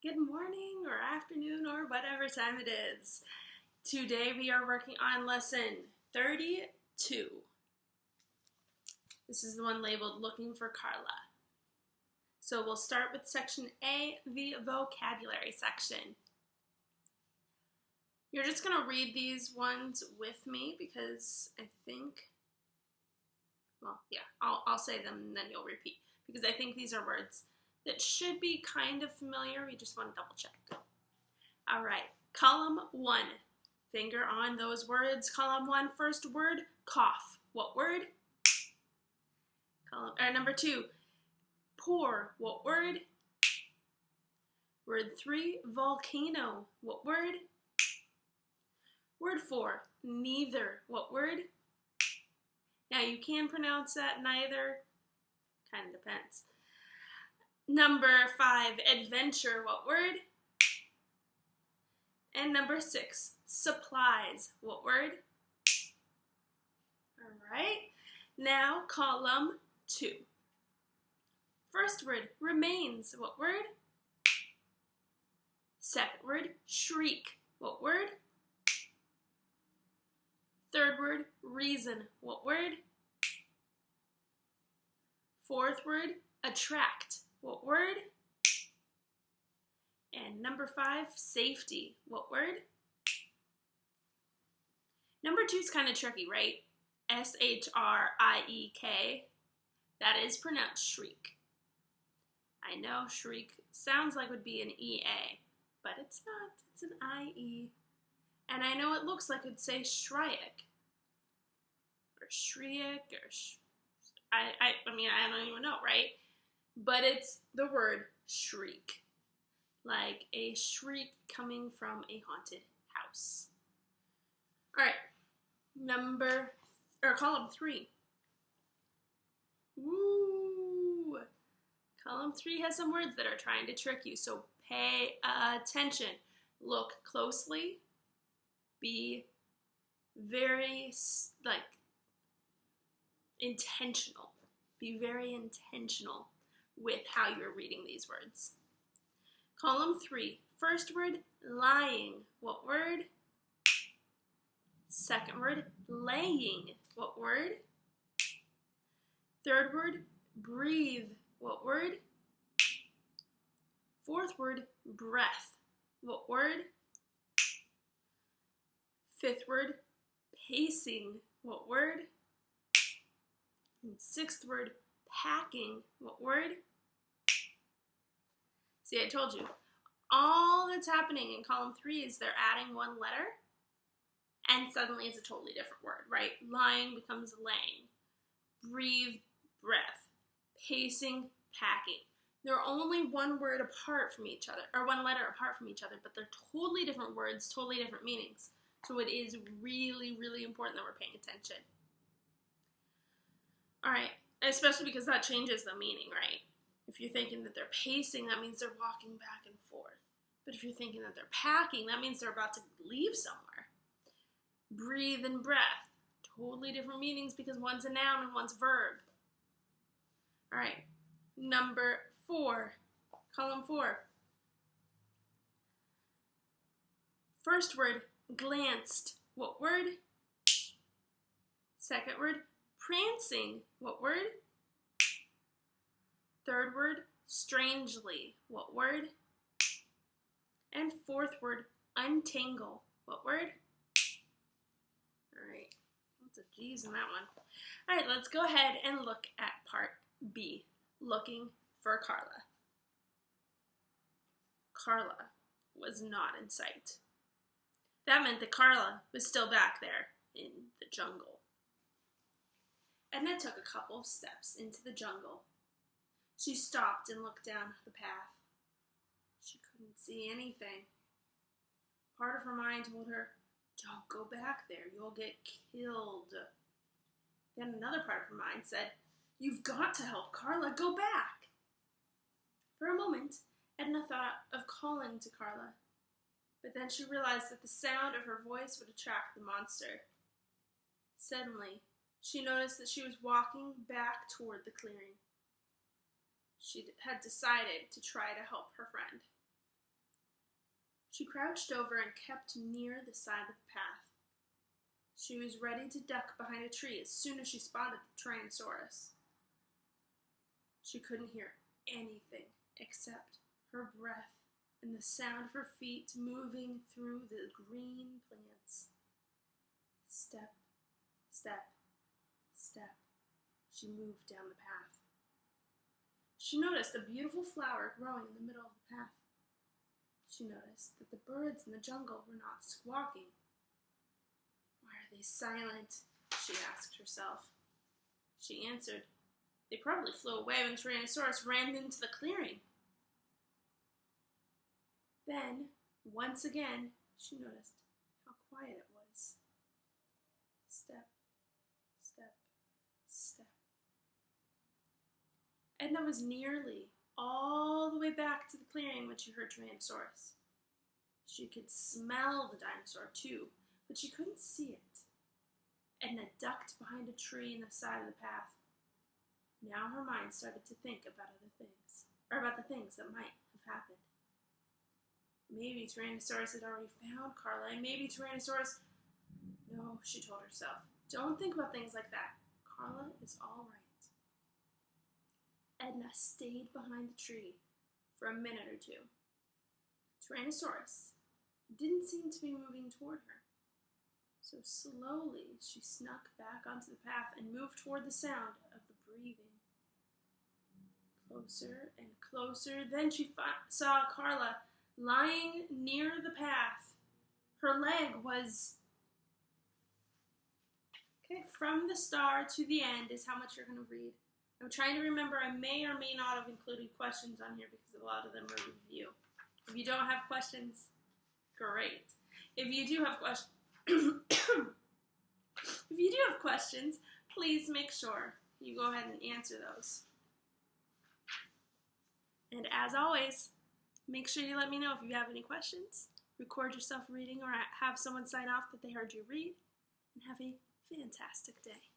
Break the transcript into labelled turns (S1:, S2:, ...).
S1: good morning or afternoon or whatever time it is. Today we are working on lesson 32. This is the one labeled Looking for Carla. So we'll start with section A, the vocabulary section. You're just going to read these ones with me because I think, I'll say them and then you'll repeat because I think these are words that should be kind of familiar. We just want to double check. All right, column 1. Finger on those words. Column 1, first word, cough. What word? Number 2, pour. What word? Word 3, volcano. What word? Word 4, neither. What word? Now you can pronounce that neither. Kind of depends. Number 5, adventure. What word? And number 6, supplies. What word? All right. Now column 2. First word, remains. What word? Second word, shriek. What word? Third word, reason. What word? Fourth word, attract. What word? And number 5, safety. What word? Number 2 is kind of tricky, right? S-H-R-I-E-K. That is pronounced shriek. I know shriek sounds like it would be an E-A, but it's not. It's an I-E. And I know it looks like it'd say shrike. Or shriek, or I don't even know, right? But it's the word shriek. Like a shriek coming from a haunted house. All right, column 3. Woo! Column 3 has some words that are trying to trick you, so pay attention. Look closely. Be very, intentional. Be very intentional with how you're reading these words. Column 3, first word, lying. What word? Second word, laying. What word? Third word, breathe. What word? Fourth word, breath. What word? Fifth word, pacing. What word? And sixth word, packing. What word? See, I told you. All that's happening in column 3 is they're adding one letter, and suddenly it's a totally different word, right? Lying becomes laying. Breathe, breath. Pacing, packing. They're only one word apart from each other, or one letter apart from each other, but they're totally different words, totally different meanings. So it is really, really important that we're paying attention. All right, especially because that changes the meaning, right? If you're thinking that they're pacing, that means they're walking back and forth. But if you're thinking that they're packing, that means they're about to leave somewhere. Breathe and breath, totally different meanings because one's a noun and one's a verb. All right, number 4, column 4. First word, glanced. What word? Second word, prancing. What word? Third word, strangely. What word? And fourth word, untangle. What word? All right, lots of G's in that one. All right, let's go ahead and look at part B, looking for Carla. Carla was not in sight. That meant that Carla was still back there in the jungle. Edna took a couple of steps into the jungle. She stopped and looked down the path. She couldn't see anything. Part of her mind told her, "Don't go back there, you'll get killed." Then another part of her mind said, "You've got to help Carla, go back." For a moment, Edna thought of calling to Carla, but then she realized that the sound of her voice would attract the monster. Suddenly, she noticed that she was walking back toward the clearing. She had decided to try to help her friend. She crouched over and kept near the side of the path. She was ready to duck behind a tree as soon as she spotted the Tyrannosaurus. She couldn't hear anything except her breath and the sound of her feet moving through the green plants. Step, step, step. She moved down the path. She noticed a beautiful flower growing in the middle of the path. She noticed that the birds in the jungle were not squawking. Why are they silent? She asked herself. She answered, they probably flew away when the Tyrannosaurus ran into the clearing. Then, once again, she noticed how quiet it was. Step, step, step. Edna was nearly all the way back to the clearing when she heard Tyrannosaurus. She could smell the dinosaur too, but she couldn't see it. Edna ducked behind a tree in the side of the path. Now her mind started to think about other things, or about the things that might have happened. Maybe Tyrannosaurus had already found Carla, and maybe Tyrannosaurus... No, she told herself. Don't think about things like that. Carla is all right. Edna stayed behind the tree for a minute or two. Tyrannosaurus didn't seem to be moving toward her. So slowly she snuck back onto the path and moved toward the sound of the breathing. Closer and closer. Then she saw Carla lying near the path. Her leg was... Okay, from the start to the end is how much you're going to read. I'm trying to remember, I may or may not have included questions on here because a lot of them are review. If you don't have questions, great. If you do have questions, please make sure you go ahead and answer those. And as always, make sure you let me know if you have any questions, record yourself reading, or have someone sign off that they heard you read, and have a fantastic day.